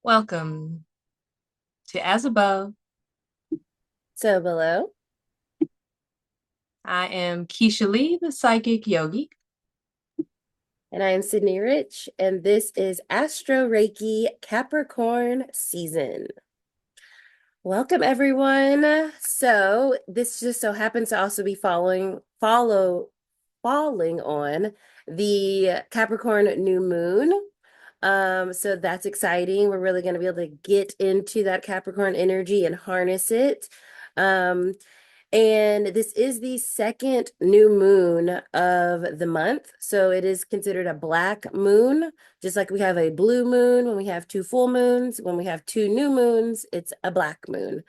Welcome to As Above. So below, I am Kisha Lee, the Psychic Yogi. and I am Cidnee Rich, and this is Astro Reiki Capricorn season. Welcome everyone. So this just so happens to also be falling on the Capricorn new moon. So that's exciting. We're really going to be able to get into that Capricorn energy and harness it. Um, And this is the second new moon of the month. So it is considered a black moon, just like we have a blue moon when we have two full moons. When we have two new moons, it's a black moon.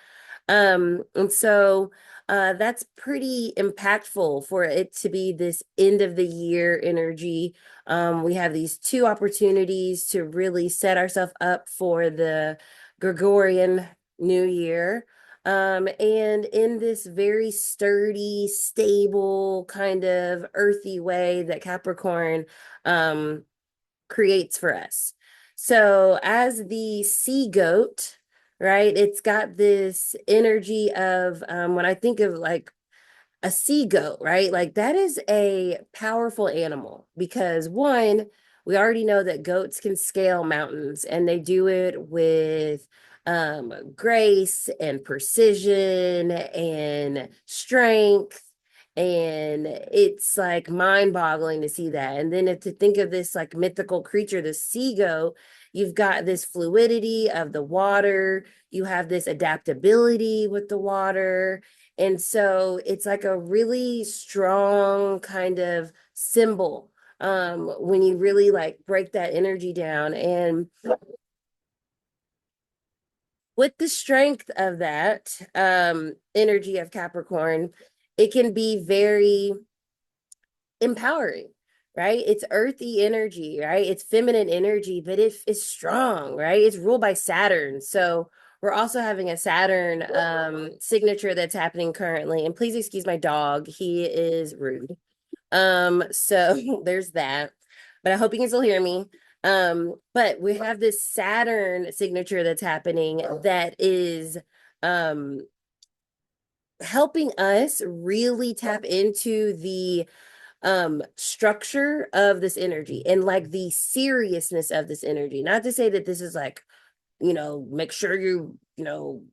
And so that's pretty impactful for it to be this end of the year energy. We have these two opportunities to really set ourselves up for the Gregorian New Year. And in this very sturdy, stable, kind of earthy way that Capricorn creates for us. So, as the sea goat, right, it's got this energy of when I think of like a sea goat, right? Like that is a powerful animal because one, we already know that goats can scale mountains and they do it with grace and precision and strength. And it's like mind-boggling to see that. And then to think of this like mythical creature, the sea goat, you've got this fluidity of the water, you have this adaptability with the water, and so it's like a really strong kind of symbol when you really like break that energy down. And with the strength of that energy of Capricorn, it can be very empowering, right? It's earthy energy, right? It's feminine energy, but it's strong, right? It's ruled by Saturn. So we're also having a Saturn signature that's happening currently. And please excuse my dog. He is rude. So there's that. But I hope you can still hear me. But we have this Saturn signature that's happening that is um helping us really tap into the structure of this energy and like the seriousness of this energy. Not to say that this is like, make sure you do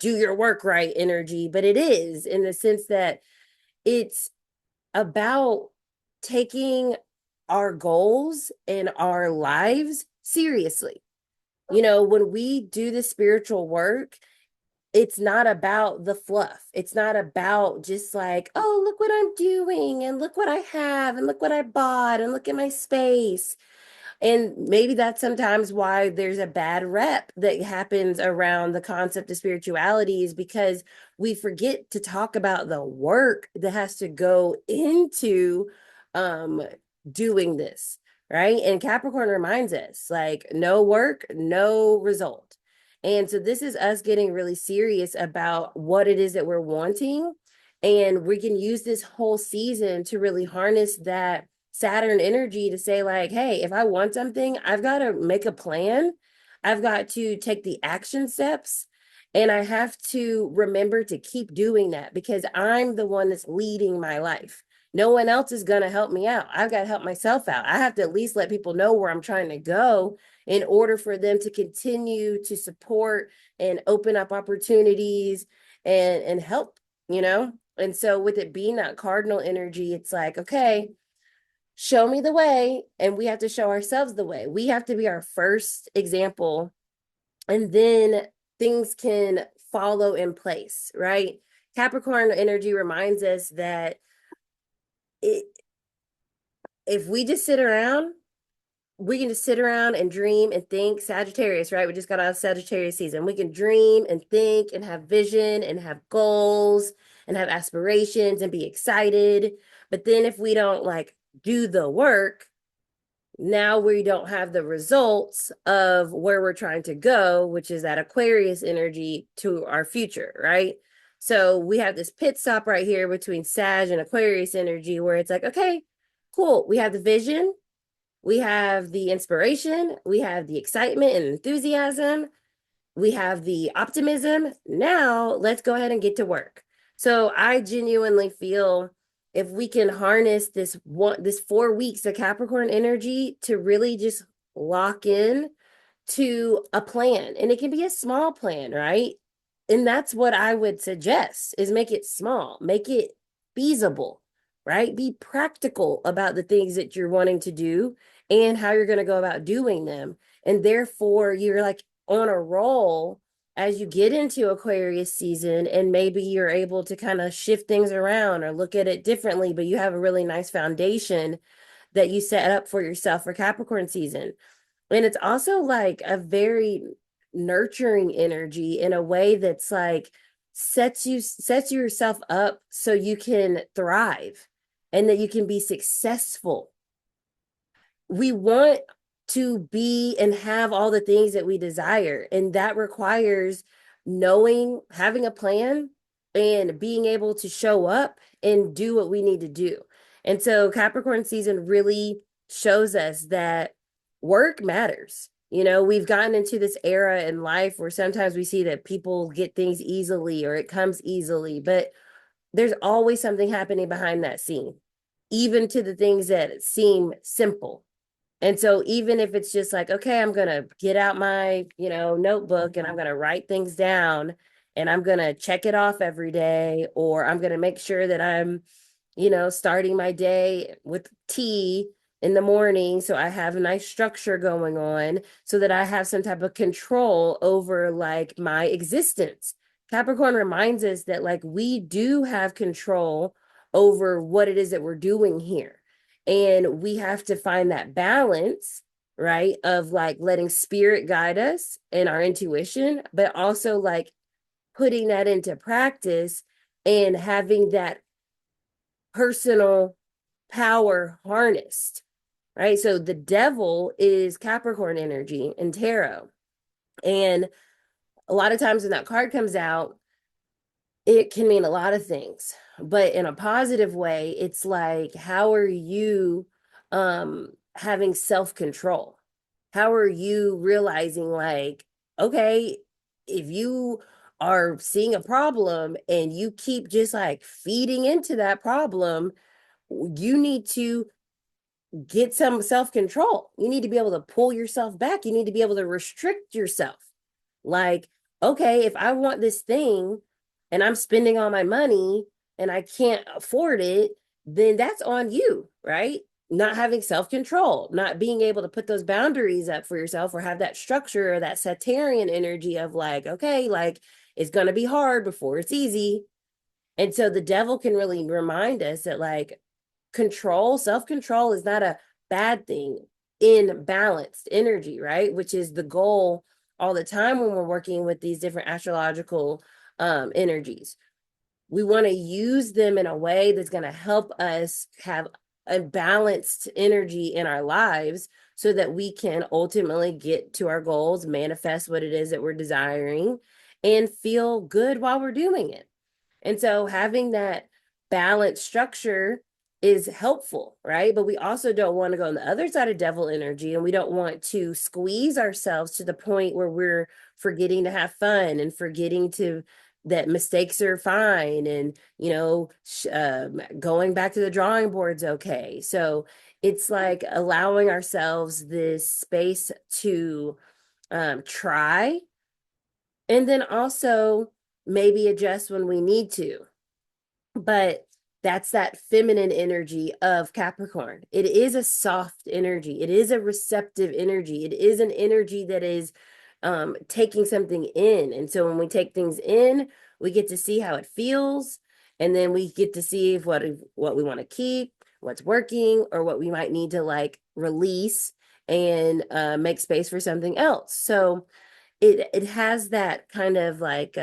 your work right energy, but it is in the sense that it's about taking our goals and our lives seriously. When we do the spiritual work, it's not about the fluff. It's not about just like, oh, look what I'm doing and look what I have and look what I bought and look at my space. And maybe that's sometimes why there's a bad rep that happens around the concept of spirituality is because we forget to talk about the work that has to go into um doing this, right? And Capricorn reminds us like no work, no result. And so this is us getting really serious about what it is that we're wanting. And we can use this whole season to really harness that Saturn energy to say, like, hey, if I want something, I've got to make a plan. I've got to take the action steps. And I have to remember to keep doing that because I'm the one that's leading my life. No one else is going to help me out. I've got to help myself out. I have to at least let people know where I'm trying to go in order for them to continue to support and open up opportunities and help, you know? And so with it being that cardinal energy, it's like, okay, show me the way, and we have to show ourselves the way. We have to be our first example, and then things can follow in place, right? Capricorn energy reminds us that it, if we just sit around, we can just sit around and dream and think. Sagittarius, right? We just got out of Sagittarius season. We can dream and think and have vision and have goals and have aspirations and be excited. But then if we don't like do the work, now we don't have the results of where we're trying to go, which is that Aquarius energy to our future, right? So we have this pit stop right here between Sag and Aquarius energy where it's like, okay, cool. We have the vision, We have the inspiration, we have the excitement and enthusiasm, we have the optimism. Now let's go ahead and get to work. So I genuinely feel if we can harness this 4 weeks of Capricorn energy to really just lock in to a plan, and it can be a small plan, right? And that's what I would suggest is make it small, make it feasible, right? Be practical about the things that you're wanting to do and how you're going to go about doing them. And therefore, you're like on a roll as you get into Aquarius season, and maybe you're able to kind of shift things around or look at it differently, but you have a really nice foundation that you set up for yourself for Capricorn season. And it's also like a very nurturing energy in a way that's like sets yourself up so you can thrive and that you can be successful. We want to be and have all the things that we desire, and that requires knowing, having a plan, and being able to show up and do what we need to do. And so Capricorn season really shows us that work matters. You know, we've gotten into this era in life where sometimes we see that people get things easily or it comes easily, but there's always something happening behind that scene, even to the things that seem simple. And so even if it's just like, okay, I'm going to get out my, notebook and I'm going to write things down and I'm going to check it off every day, or I'm going to make sure that I'm, starting my day with tea in the morning. So I have a nice structure going on so that I have some type of control over like my existence. Capricorn reminds us that like we do have control over what it is that we're doing here. And we have to find that balance, right? Of like letting spirit guide us and our intuition, but also like putting that into practice and having that personal power harnessed, right? So the devil is Capricorn energy in tarot. And a lot of times when that card comes out, it can mean a lot of things, but in a positive way, it's like, how are you having self-control? How are you realizing like, okay, if you are seeing a problem and you keep just like feeding into that problem, you need to get some self-control. You need to be able to pull yourself back. You need to be able to restrict yourself. Like, okay, if I want this thing and I'm spending all my money and I can't afford it, then that's on you, right? Not having self-control, not being able to put those boundaries up for yourself or have that structure or that Saturnian energy of like, okay, like it's going to be hard before it's easy. And so the devil can really remind us that like self-control is not a bad thing in balanced energy, right? Which is the goal all the time when we're working with these different astrological energies. We want to use them in a way that's going to help us have a balanced energy in our lives so that we can ultimately get to our goals, manifest what it is that we're desiring, and feel good while we're doing it. And so having that balanced structure is helpful, right? But we also don't want to go on the other side of devil energy, and we don't want to squeeze ourselves to the point where we're forgetting to have fun and forgetting to that mistakes are fine, and going back to the drawing board's okay. So it's like allowing ourselves this space to try, and then also maybe adjust when we need to. But that's that feminine energy of Capricorn. It is a soft energy. It is a receptive energy. It is an energy that is taking something in. And so when we take things in, we get to see how it feels. And then we get to see if what we want to keep, what's working, or what we might need to like release and make space for something else. So it has that kind of like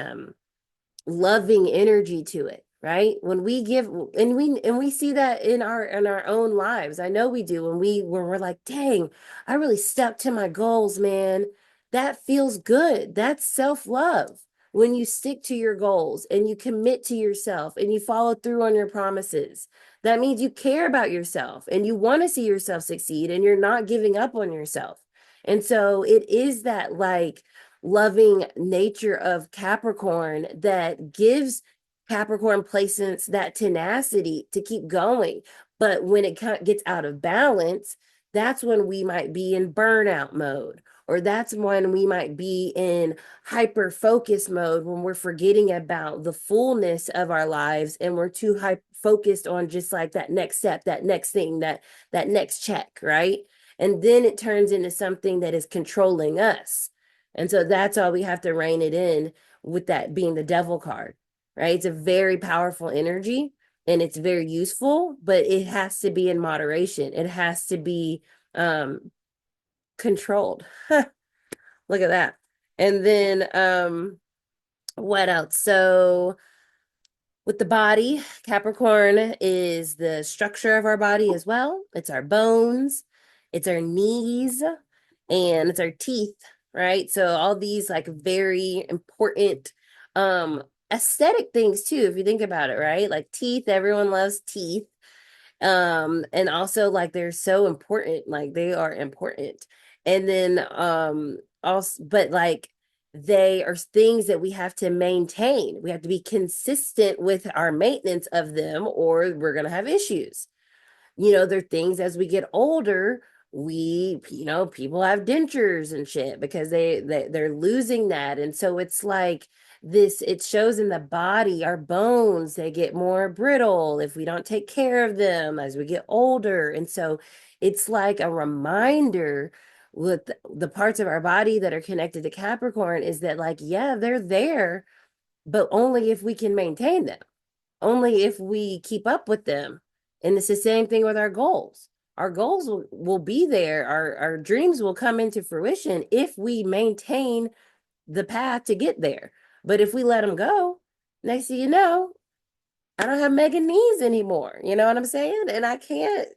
loving energy to it, right? When we give, and we see that in our own lives. I know we do when we're like, dang, I really stuck to my goals, man. That feels good. That's self-love, when you stick to your goals and you commit to yourself and you follow through on your promises, that means you care about yourself and you want to see yourself succeed and you're not giving up on yourself. And so it is that like loving nature of Capricorn that gives Capricorn placements that tenacity to keep going. But when it gets out of balance, that's when we might be in burnout mode, or that's when we might be in hyper focus mode when we're forgetting about the fullness of our lives and we're too focused on just like that next step, that next thing, that next check, right? And then it turns into something that is controlling us. And so that's why we have to rein it in, with that being the devil card, right? It's a very powerful energy and it's very useful, but it has to be in moderation. It has to be controlled. Look at that. And then what else? So with the body, Capricorn is the structure of our body as well. It's our bones, it's our knees, and it's our teeth, right? So all these like very important aesthetic things too, if you think about it, right? Like teeth, everyone loves teeth. And also like they're so important, like they are important. And then also, but like they are things that we have to maintain. We have to be consistent with our maintenance of them, or we're going to have issues. There are things as we get older, people have dentures and shit because they're losing that. And so it's like this, it shows in the body, our bones, they get more brittle if we don't take care of them as we get older. And so it's like a reminder with the parts of our body that are connected to Capricorn is that like, yeah, they're there, but only if we can maintain them, only if we keep up with them. And it's the same thing with our goals. Our goals will be there. Our dreams will come into fruition if we maintain the path to get there. But if we let them go, next thing you know, I don't have mega knees anymore. You know what I'm saying? And I can't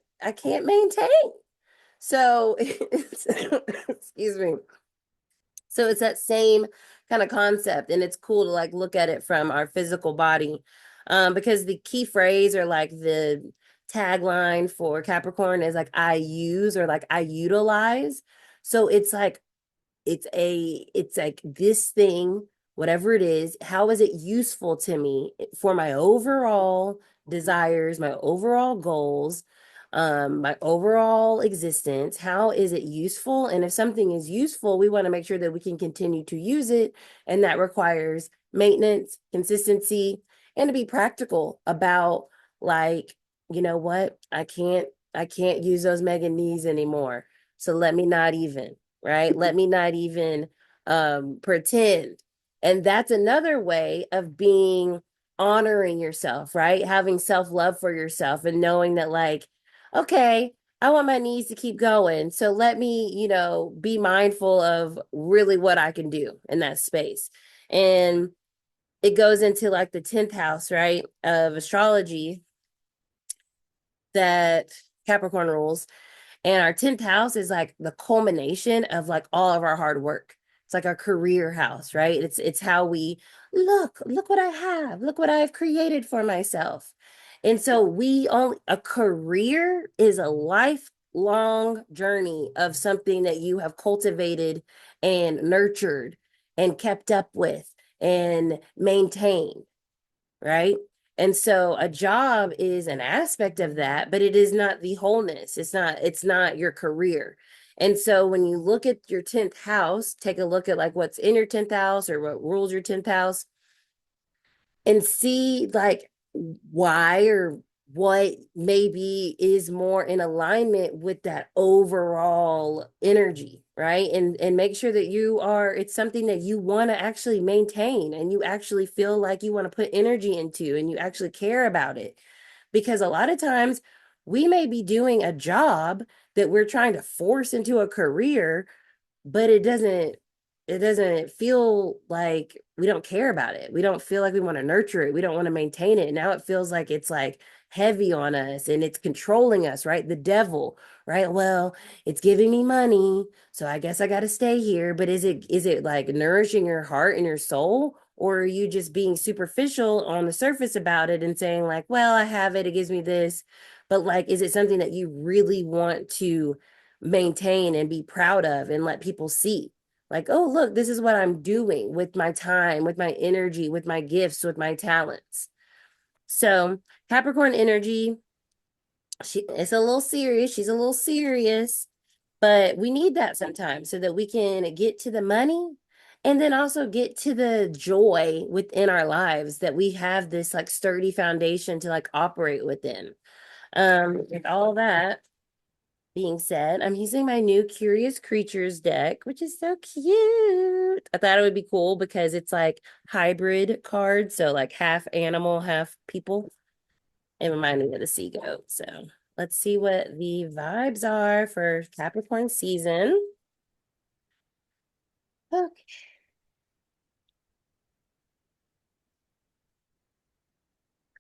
maintain. So excuse me. So it's that same kind of concept, and it's cool to like look at it from our physical body, because the key phrase or like the tagline for Capricorn is like I use or like I utilize. So it's like this thing, whatever it is, how is it useful to me for my overall desires, my overall goals, my overall existence? How is it useful? And if something is useful, we want to make sure that we can continue to use it. And that requires maintenance, consistency, and to be practical about like, you know what, I can't use those mega knees anymore. So let me not even, right? Let me not even pretend. And that's another way of being honoring yourself, right? Having self-love for yourself and knowing that like, okay, I want my knees to keep going. So let me, be mindful of really what I can do in that space. And it goes into like the 10th house, right, of astrology that Capricorn rules. And our 10th house is like the culmination of like all of our hard work. It's like our career house, right? It's how we look what I have, look what I have created for myself. And so a career is a lifelong journey of something that you have cultivated and nurtured and kept up with and maintained, right? And so a job is an aspect of that, but it is not the wholeness. It's not your career. And so when you look at your 10th house, take a look at like what's in your 10th house or what rules your 10th house and see like why or what maybe is more in alignment with that overall energy, right? And make sure that it's something that you want to actually maintain and you actually feel like you want to put energy into and you actually care about it. Because a lot of times we may be doing a job that we're trying to force into a career, but it doesn't feel like we don't care about it. We don't feel like we want to nurture it. We don't want to maintain it. And now it feels like it's like heavy on us and it's controlling us, right? The devil, right? Well, it's giving me money, so I guess I got to stay here. But is it like nourishing your heart and your soul? Or are you just being superficial on the surface about it and saying, like, well, I have it, it gives me this. But like, is it something that you really want to maintain and be proud of and let people see? Like, oh, look, this is what I'm doing with my time, with my energy, with my gifts, with my talents. So, Capricorn energy, it's a little serious. She's a little serious, but we need that sometimes so that we can get to the money and then also get to the joy within our lives, that we have this like sturdy foundation to like operate within. With all that being said, I'm using my new Curious Creatures deck, which is so cute. I thought it would be cool because it's like hybrid cards, so like half animal, half people. It reminded me of the sea goat. So let's see what the vibes are for Capricorn season. Okay.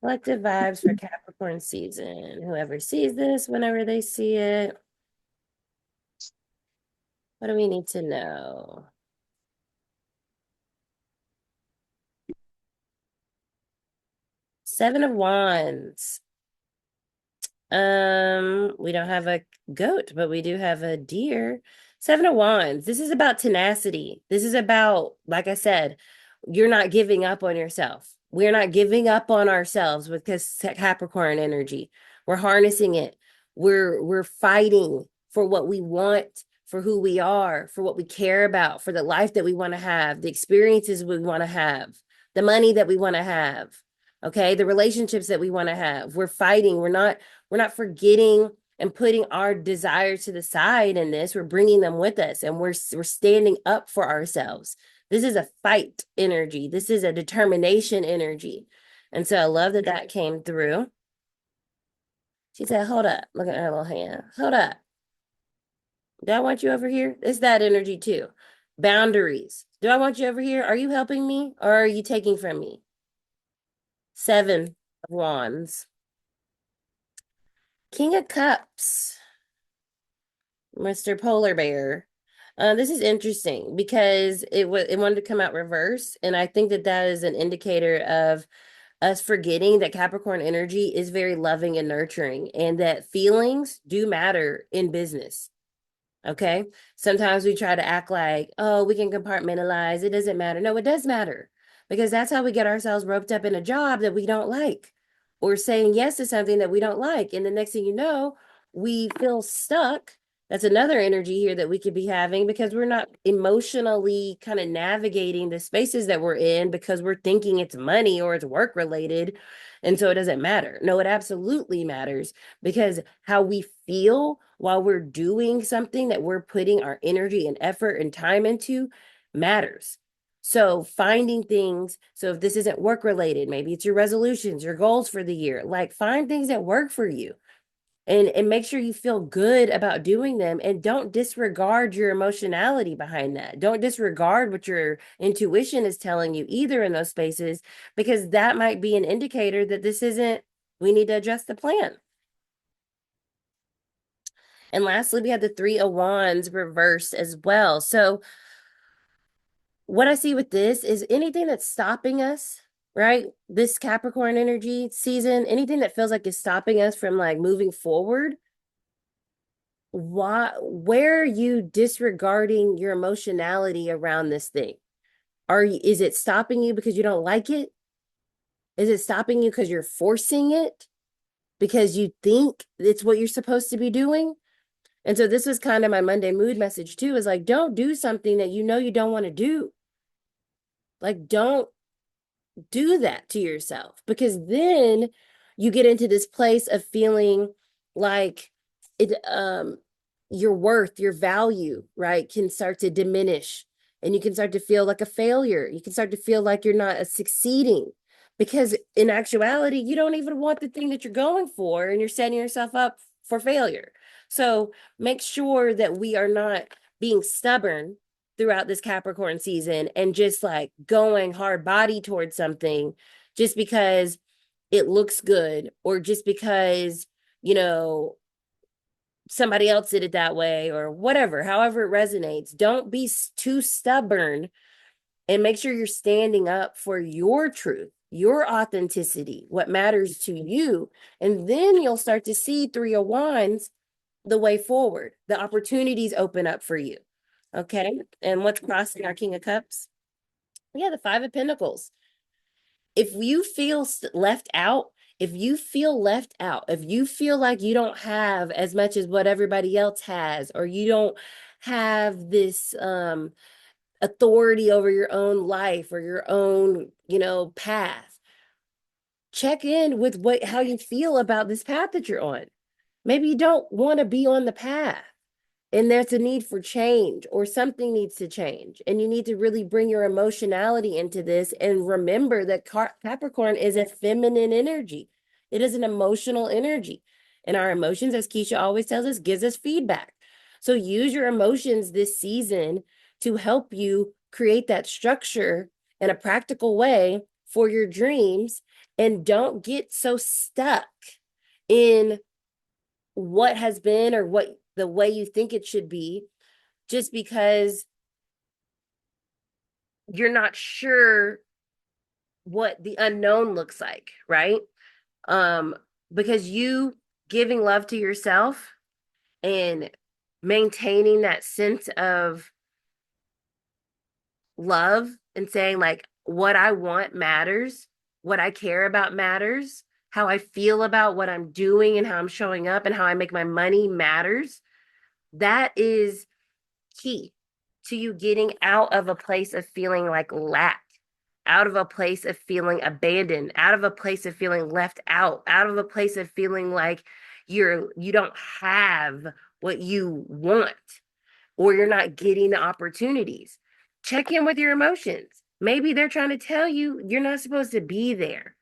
Collective vibes for Capricorn season. Whoever sees this, whenever they see it, what do we need to know? Seven of Wands. We don't have a goat, but we do have a deer. Seven of Wands. This is about tenacity. This is about, like I said, you're not giving up on yourself. We're not giving up on ourselves with this Capricorn energy. We're harnessing it. We're fighting for what we want, for who we are, for what we care about, for the life that we want to have, the experiences we want to have, the money that we want to have. Okay, the relationships that we want to have. We're fighting. We're not forgetting and putting our desires to the side in this. We're bringing them with us, and we're standing up for ourselves. This is a fight energy. This is a determination energy. And so I love that that came through. She said, hold up. Look at her little hand. Hold up. Do I want you over here? It's that energy too. Boundaries. Do I want you over here? Are you helping me or are you taking from me? Seven of Wands. King of Cups. Mr. Polar Bear. This is interesting because it wanted to come out reverse, and I think that that is an indicator of us forgetting that Capricorn energy is very loving and nurturing, and that feelings do matter in business. Okay. Sometimes we try to act like, oh, we can compartmentalize. It doesn't matter. No, it does matter because that's how we get ourselves roped up in a job that we don't like, or saying yes to something that we don't like. And the next thing you know, we feel stuck. That's another energy here that we could be having because we're not emotionally kind of navigating the spaces that we're in because we're thinking it's money or it's work related. And so it doesn't matter. No, it absolutely matters because how we feel while we're doing something that we're putting our energy and effort and time into matters. So finding things, so if this isn't work related, maybe it's your resolutions, your goals for the year, like find things that work for you and make sure you feel good about doing them, and don't disregard your emotionality behind that. Don't disregard what your intuition is telling you either in those spaces, because that might be an indicator that this isn't, we need to adjust the plan. And lastly, we have the Three of Wands reversed as well. So what I see with this is anything that's stopping us, right? This Capricorn energy season, anything that feels like is stopping us from like moving forward. Where are you disregarding your emotionality around this thing? Is it stopping you because you don't like it? Is it stopping you because you're forcing it? Because you think it's what you're supposed to be doing? And so this was kind of my Monday mood message too, is like, don't do something that you know you don't want to do. Like, don't do that to yourself, because then you get into this place of feeling like it your worth, your value, right, can start to diminish, and you can start to feel like a failure. You can start to feel like you're not succeeding, because in actuality you don't even want the thing that you're going for, and you're setting yourself up for failure. So make sure that we are not being stubborn throughout this Capricorn season and just like going hard body towards something just because it looks good, or just because, you know, somebody else did it that way, or whatever, however it resonates. Don't be too stubborn and make sure you're standing up for your truth, your authenticity, what matters to you. And then you'll start to see Three of Wands the way forward. The opportunities open up for you. Okay. And what's crossing our King of Cups? Yeah, the Five of Pentacles. If you feel left out, if you feel left out, if you feel like you don't have as much as what everybody else has, or you don't have this authority over your own life or your own, path, check in with how you feel about this path that you're on. Maybe you don't want to be on the path, and there's a need for change, or something needs to change, and you need to really bring your emotionality into this and remember that Capricorn is a feminine energy. It is an emotional energy, and our emotions, as Kisha always tells us, gives us feedback. So use your emotions this season to help you create that structure in a practical way for your dreams, and don't get so stuck in what has been or what the way you think it should be, just because you're not sure what the unknown looks like, right? Um, because you giving love to yourself and maintaining that sense of love and saying, like, what I want matters, what I care about matters, how I feel about what I'm doing and how I'm showing up and how I make my money matters. That is key to you getting out of a place of feeling like lack, out of a place of feeling abandoned, out of a place of feeling left out of a place of feeling like you don't have what you want, or you're not getting the opportunities. Check in with your emotions. Maybe they're trying to tell you you're not supposed to be there.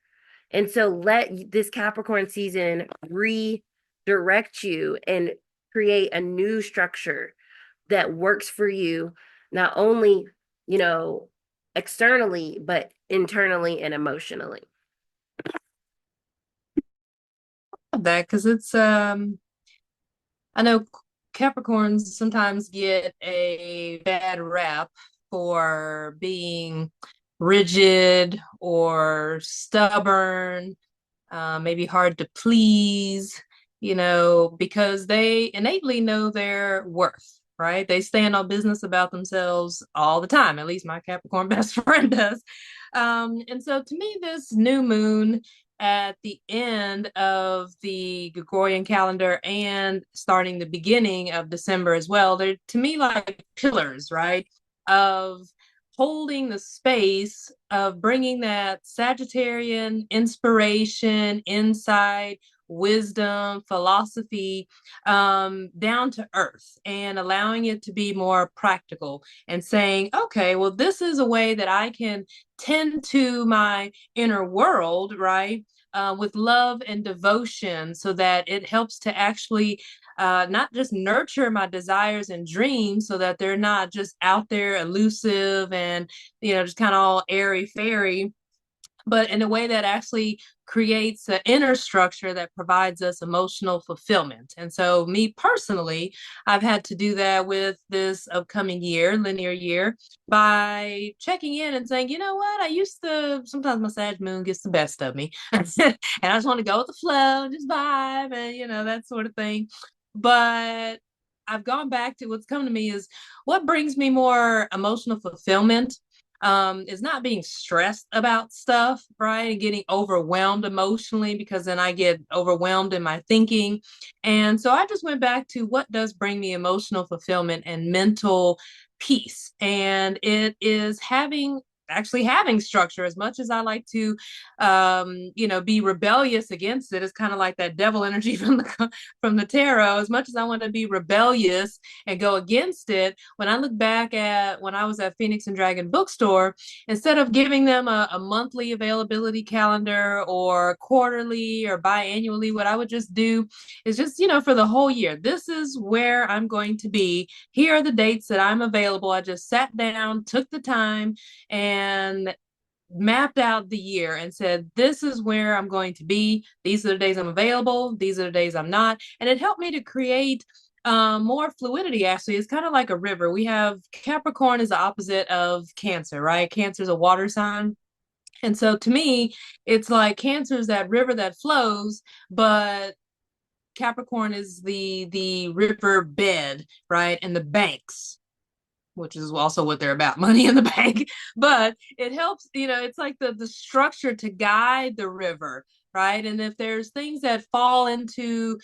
And so let this Capricorn season redirect you and create a new structure that works for you, not only, externally, but internally and emotionally. That because it's I know Capricorns sometimes get a bad rap for being rigid or stubborn, maybe hard to please, because they innately know their worth, right? They stand on business about themselves all the time. At least my Capricorn best friend does. And so to me, this new moon at the end of the Gregorian calendar and starting the beginning of December as well, they're to me like pillars, right? Of holding the space of bringing that Sagittarian inspiration, insight, wisdom, philosophy down to earth and allowing it to be more practical and saying, okay, well, this is a way that I can tend to my inner world, right? With love and devotion so that it helps to actually not just nurture my desires and dreams so that they're not just out there elusive and, just kind of all airy fairy, but in a way that actually creates an inner structure that provides us emotional fulfillment. And so, me personally, I've had to do that with this upcoming year, linear year, by checking in and saying, you know what, I used to, sometimes my Sag moon gets the best of me. And I just want to go with the flow, just vibe, and, that sort of thing. But I've gone back to what's come to me is what brings me more emotional fulfillment is not being stressed about stuff, right? And getting overwhelmed emotionally because then I get overwhelmed in my thinking. And so I just went back to what does bring me emotional fulfillment and mental peace. And it is actually having structure. As much as I like to be rebellious against it. It's kind of like that devil energy from the tarot. As much as I want to be rebellious and go against it, when I look back at when I was at Phoenix and Dragon bookstore, instead of giving them a monthly availability calendar or quarterly or biannually, what I would just do is just, for the whole year, this is where I'm going to be. Here are the dates that I'm available. I just sat down, took the time, and mapped out the year and said, this is where I'm going to be. These are the days I'm available. These are the days I'm not. And it helped me to create more fluidity, actually. It's kind of like a river. We have Capricorn is the opposite of Cancer, right? Cancer is a water sign. And so to me, it's like Cancer is that river that flows, but Capricorn is the river bed, right? And the banks, which is also what they're about, money in the bank. But it helps, it's like the structure to guide the river, right? And if there's things that fall into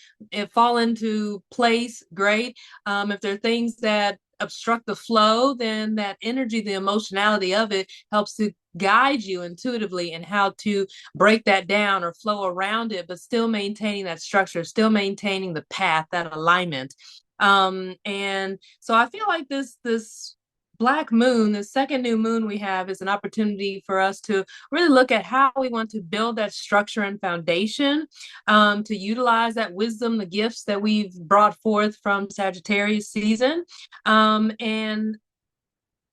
place, great. If there are things that obstruct the flow, then that energy, the emotionality of it helps to guide you intuitively in how to break that down or flow around it, but still maintaining that structure, still maintaining the path, that alignment. And so I feel like this black moon, the second new moon we have, is an opportunity for us to really look at how we want to build that structure and foundation, to utilize that wisdom, the gifts that we've brought forth from Sagittarius season, and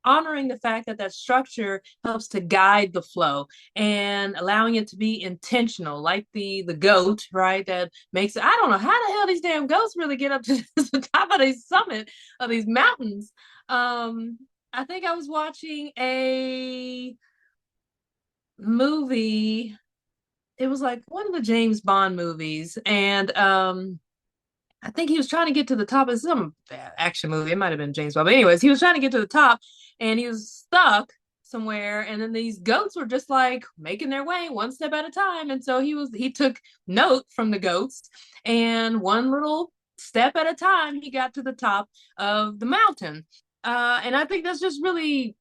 honoring the fact that that structure helps to guide the flow and allowing it to be intentional, like the goat, right? That makes it, I don't know how the hell these damn goats really get up to the top of the summit of these mountains. I think I was watching a movie. It was like one of the James Bond movies, and I think he was trying to get to the top of some action movie. It might have been James Bond. But anyways, he was trying to get to the top and he was stuck somewhere. And then these goats were just like making their way one step at a time. And so he took note from the goats, and one little step at a time, he got to the top of the mountain. And I think that's just really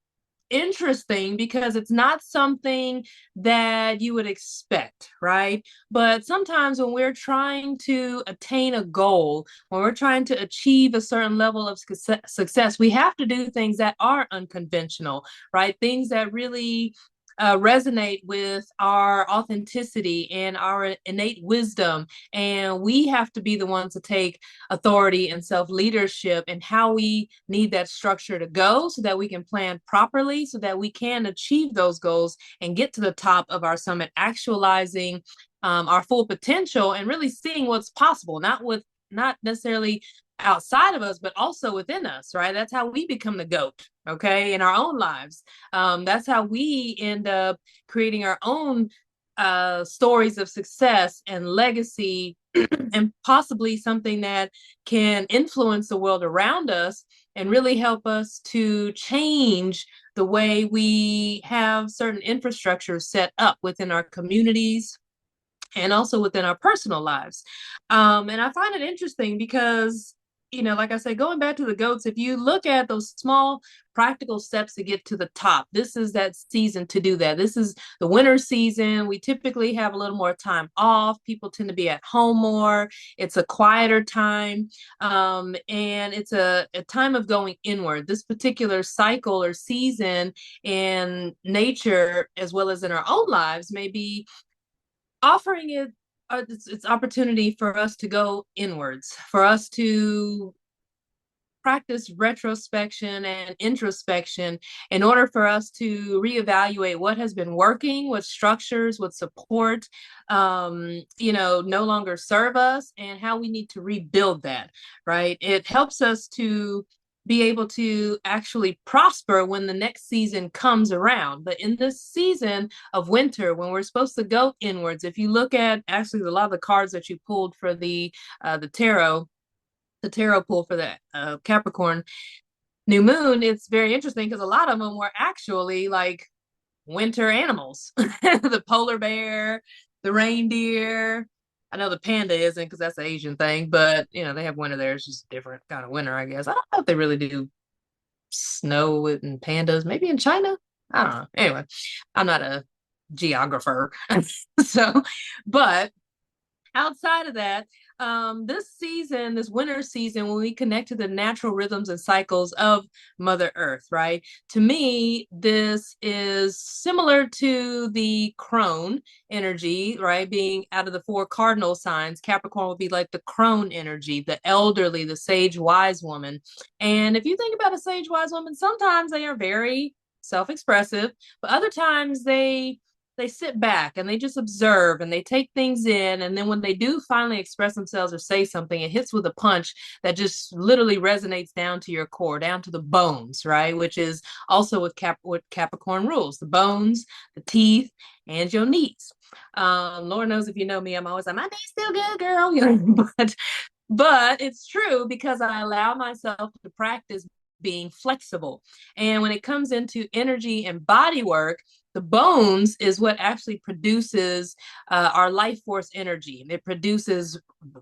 interesting because it's not something that you would expect, right? But sometimes when we're trying to attain a goal, when we're trying to achieve a certain level of success, we have to do things that are unconventional, right? Things that really resonate with our authenticity and our innate wisdom. And we have to be the ones to take authority and self leadership and how we need that structure to go so that we can plan properly, so that we can achieve those goals and get to the top of our summit, actualizing our full potential and really seeing what's possible, not necessarily outside of us, but also within us, right? That's how we become the goat, okay, in our own lives. That's how we end up creating our own stories of success and legacy, and possibly something that can influence the world around us and really help us to change the way we have certain infrastructures set up within our communities and also within our personal lives. And I find it interesting because, like I said, going back to the goats, if you look at those small practical steps to get to the top, this is that season to do that. This is the winter season. We typically have a little more time off. People tend to be at home more. It's a quieter time. And it's a time of going inward. This particular cycle or season in nature, as well as in our own lives, may be offering its opportunity for us to go inwards, for us to practice retrospection and introspection in order for us to reevaluate what has been working, what structures, what support, no longer serve us, and how we need to rebuild that, right? It helps us to be able to actually prosper when the next season comes around. But in this season of winter, when we're supposed to go inwards, if you look at actually a lot of the cards that you pulled for the tarot, the tarot pool for the Capricorn new moon, it's very interesting because a lot of them were actually like winter animals. The polar bear, the reindeer. I know the panda isn't because that's an Asian thing, but they have winter there. It's just a different kind of winter, I guess. I don't know if they really do snow and pandas. Maybe in China. I don't know. Anyway, I'm not a geographer. So, but outside of that, this season, this winter season, when we connect to the natural rhythms and cycles of Mother Earth, right? To me, this is similar to the crone energy, right? Being out of the four cardinal signs, Capricorn would be like the crone energy, the elderly, the sage wise woman. And if you think about a sage wise woman, sometimes they are very self expressive, but other times they they sit back and they just observe and they take things in. And then when they do finally express themselves or say something, it hits with a punch that just literally resonates down to your core, down to the bones, right? Which is also what Capricorn rules: the bones, the teeth, and your knees. Lord knows if you know me, I'm always like, my knee's still good, girl. But it's true because I allow myself to practice being flexible. And when it comes into energy and body work, the bones is what actually produces our life force energy. It produces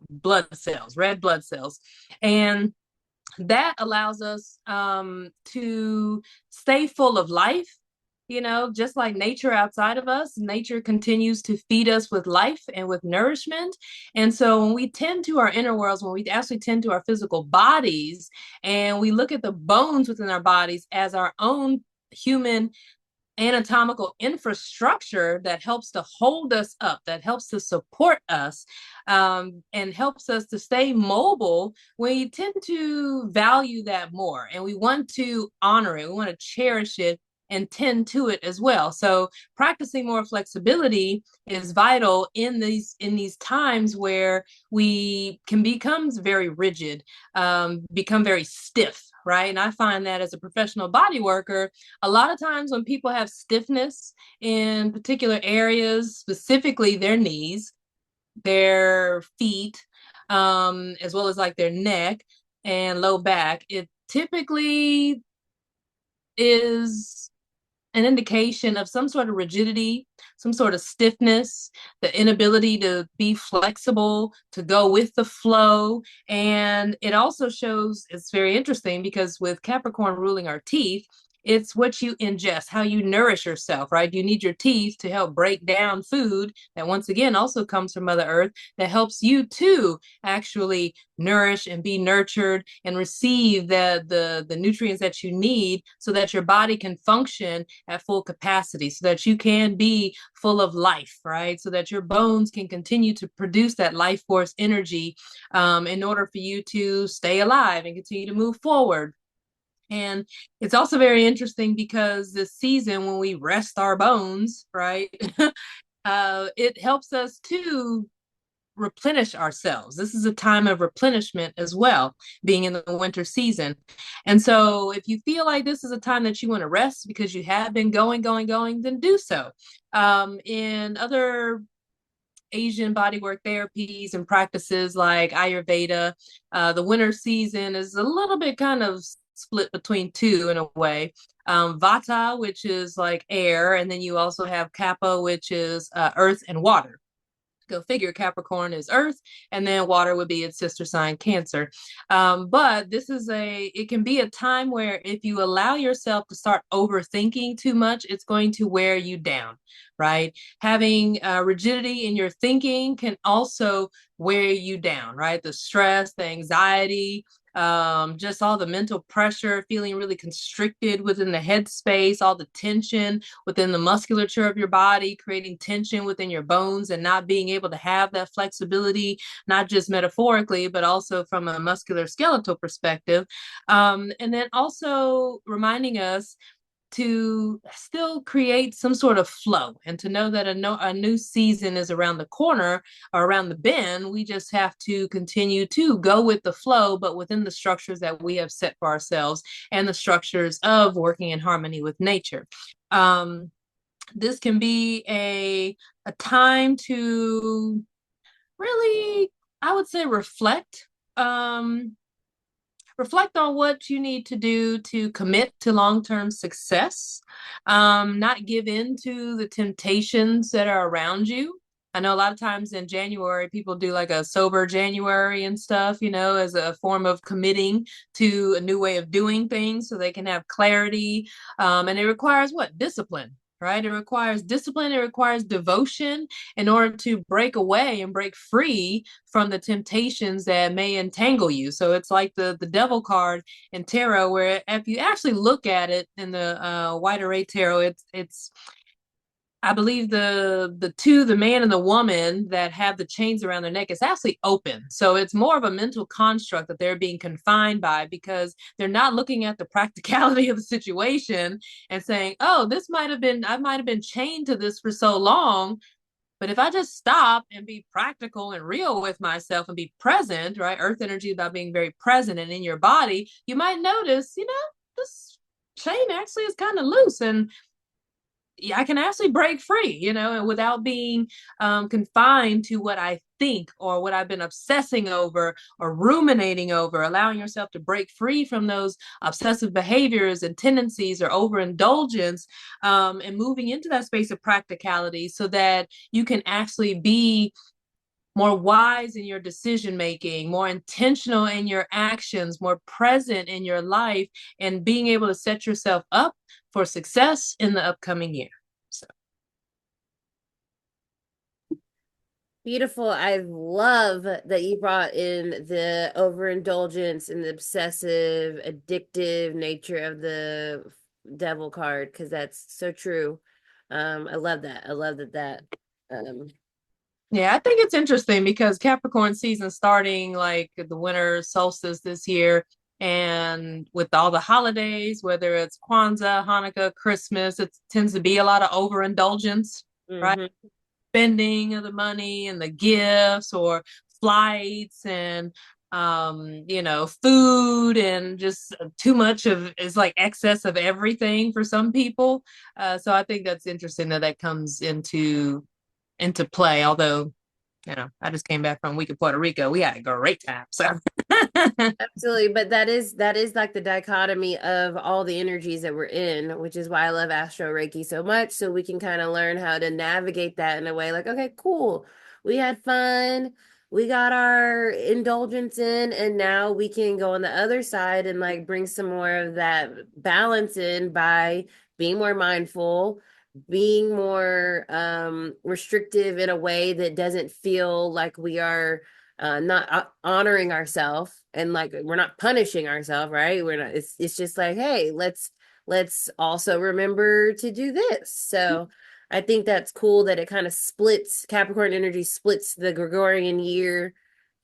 blood cells, red blood cells. And that allows us to stay full of life. Just like nature outside of us, nature continues to feed us with life and with nourishment. And so when we tend to our inner worlds, when we actually tend to our physical bodies, and we look at the bones within our bodies as our own human anatomical infrastructure that helps to hold us up, that helps to support us, and helps us to stay mobile, we tend to value that more and we want to honor it. We want to cherish it and tend to it as well. So practicing more flexibility is vital in these times where we can become very rigid, become very stiff, right? And I find that as a professional body worker, a lot of times when people have stiffness in particular areas, specifically their knees, their feet, as well as like their neck and low back, it typically is an indication of some sort of rigidity, some sort of stiffness, the inability to be flexible, to go with the flow. And it also shows, it's very interesting because with Capricorn ruling our teeth, it's what you ingest, how you nourish yourself, right? You need your teeth to help break down food that, once again, also comes from Mother Earth, that helps you to actually nourish and be nurtured and receive the nutrients that you need so that your body can function at full capacity, so that you can be full of life, right? So that your bones can continue to produce that life force energy, in order for you to stay alive and continue to move forward. And it's also very interesting because this season, when we rest our bones, right, it helps us to replenish ourselves. This is a time of replenishment as well, being in the winter season. And so if you feel like this is a time that you want to rest because you have been going, then do so. In other Asian bodywork therapies and practices like Ayurveda, the winter season is a little bit kind of split between two in a way. Vata, which is like air, and then you also have Kapha, which is earth and water. Go figure, Capricorn is earth, and then water would be its sister sign, Cancer. But it can be a time where if you allow yourself to start overthinking too much, it's going to wear you down, right? Having rigidity in your thinking can also wear you down, right? The stress, the anxiety, just all the mental pressure, feeling really constricted within the headspace, all the tension within the musculature of your body, creating tension within your bones and not being able to have that flexibility, not just metaphorically, but also from a muscular skeletal perspective. And then also reminding us to still create some sort of flow and to know that a new season is around the corner or around the bend. We just have to continue to go with the flow, but within the structures that we have set for ourselves and the structures of working in harmony with nature. This can be a time to really, I would say, reflect on what you need to do to commit to long-term success, not give in to the temptations that are around you. I know a lot of times in January, people do like a sober January and stuff, as a form of committing to a new way of doing things so they can have clarity. And it requires what? Discipline, right? It requires discipline. It requires devotion in order to break away and break free from the temptations that may entangle you. So it's like the devil card in tarot, where if you actually look at it in the White Array tarot, it's I believe the man and the woman that have the chains around their neck is actually open. So it's more of a mental construct that they're being confined by because they're not looking at the practicality of the situation and saying, oh, I might have been chained to this for so long. But if I just stop and be practical and real with myself and be present, right? Earth energy is about being very present and in your body, you might notice, this chain actually is kind of loose and I can actually break free, and without being confined to what I think or what I've been obsessing over or ruminating over, allowing yourself to break free from those obsessive behaviors and tendencies or overindulgence, and moving into that space of practicality so that you can actually be more wise in your decision making, more intentional in your actions, more present in your life, and being able to set yourself up for success in the upcoming year. So. Beautiful. I love that you brought in the overindulgence and the obsessive, addictive nature of the devil card because that's so true. I love that. I love that. Um, Yeah, I think it's interesting because Capricorn season starting like the winter solstice this year, and with all the holidays, whether it's Kwanzaa, Hanukkah, Christmas, it tends to be a lot of overindulgence, right? mhm. Spending of the money and the gifts or flights and food and just too much of is like excess of everything for some people. So I think that's interesting that that comes into play. Although, I just came back from a week in Puerto Rico. We had a great time. So Absolutely, but that is like the dichotomy of all the energies that we're in, which is why I love Astro Reiki so much. So we can kind of learn how to navigate that in a way like, okay, cool. We had fun. We got our indulgence in, and now we can go on the other side and like bring some more of that balance in by being more mindful, being more restrictive in a way that doesn't feel like we are not honoring ourselves and like we're not punishing ourselves, right? We're not. It's just like, hey, let's also remember to do this. So I think that's cool that it kind of splits. Capricorn energy splits the Gregorian year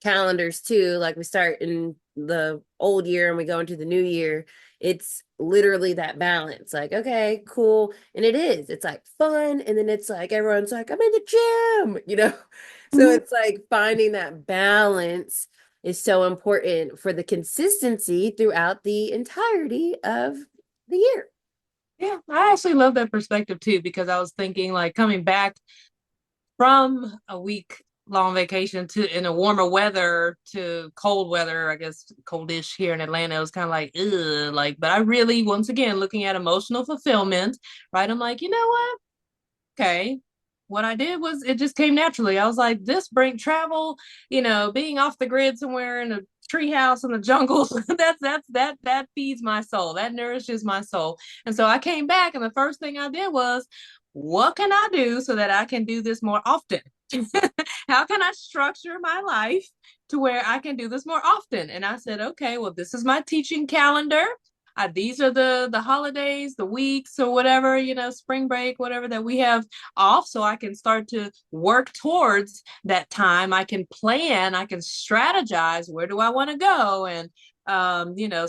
calendars too. Like we start in the old year and we go into the new year. It's literally that balance. Like, okay, cool. And it is. It's like fun. And then it's like everyone's like, I'm in the gym. So Mhm. it's like finding that balance is so important for the consistency throughout the entirety of the year. Yeah, I actually love that perspective too, because I was thinking like coming back from a week long vacation to in a warmer weather to cold weather, I guess coldish here in Atlanta. It was kind of like, ugh, like, but I really, once again, looking at emotional fulfillment, right? I'm like, you know what? Okay. What I did was it just came naturally. I was like, this bring travel, being off the grid somewhere in a treehouse in the jungle. That feeds my soul. That nourishes my soul. And so I came back, and the first thing I did was, what can I do so that I can do this more often? How can I structure my life to where I can do this more often? And I said, okay, well, this is my teaching calendar. These are the holidays, the weeks, or whatever, spring break, whatever that we have off, so I can start to work towards that time. I can plan, I can strategize. Where do I want to go? And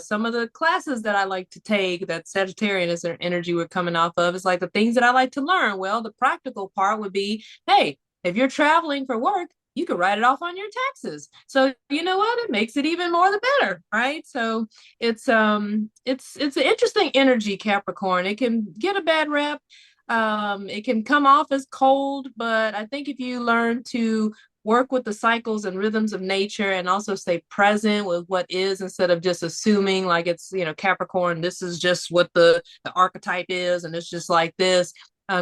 some of the classes that I like to take, that Sagittarius energy we're coming off of, is like the things that I like to learn. Well, the practical part would be, hey, if you're traveling for work, you can write it off on your taxes. So you know what? It makes it even more the better, right? So it's an interesting energy, Capricorn. It can get a bad rep. It can come off as cold, but I think if you learn to work with the cycles and rhythms of nature and also stay present with what is instead of just assuming like it's, Capricorn, this is just what the archetype is and it's just like this.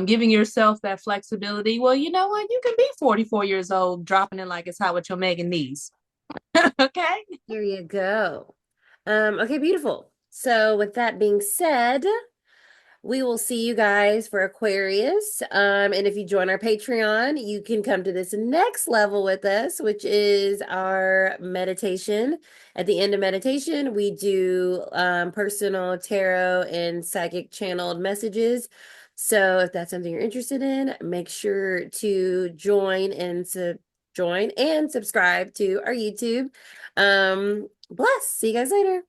Giving yourself that flexibility. Well, you know what? You can be 44 years old, dropping it like it's hot with your Megan knees. Okay. Here you go. Okay, beautiful. So with that being said, we will see you guys for Aquarius. And if you join our Patreon, you can come to this next level with us, which is our meditation. At the end of meditation, we do personal tarot and psychic channeled messages So if that's something you're interested in, make sure to join and subscribe to our YouTube. Bless. See you guys later.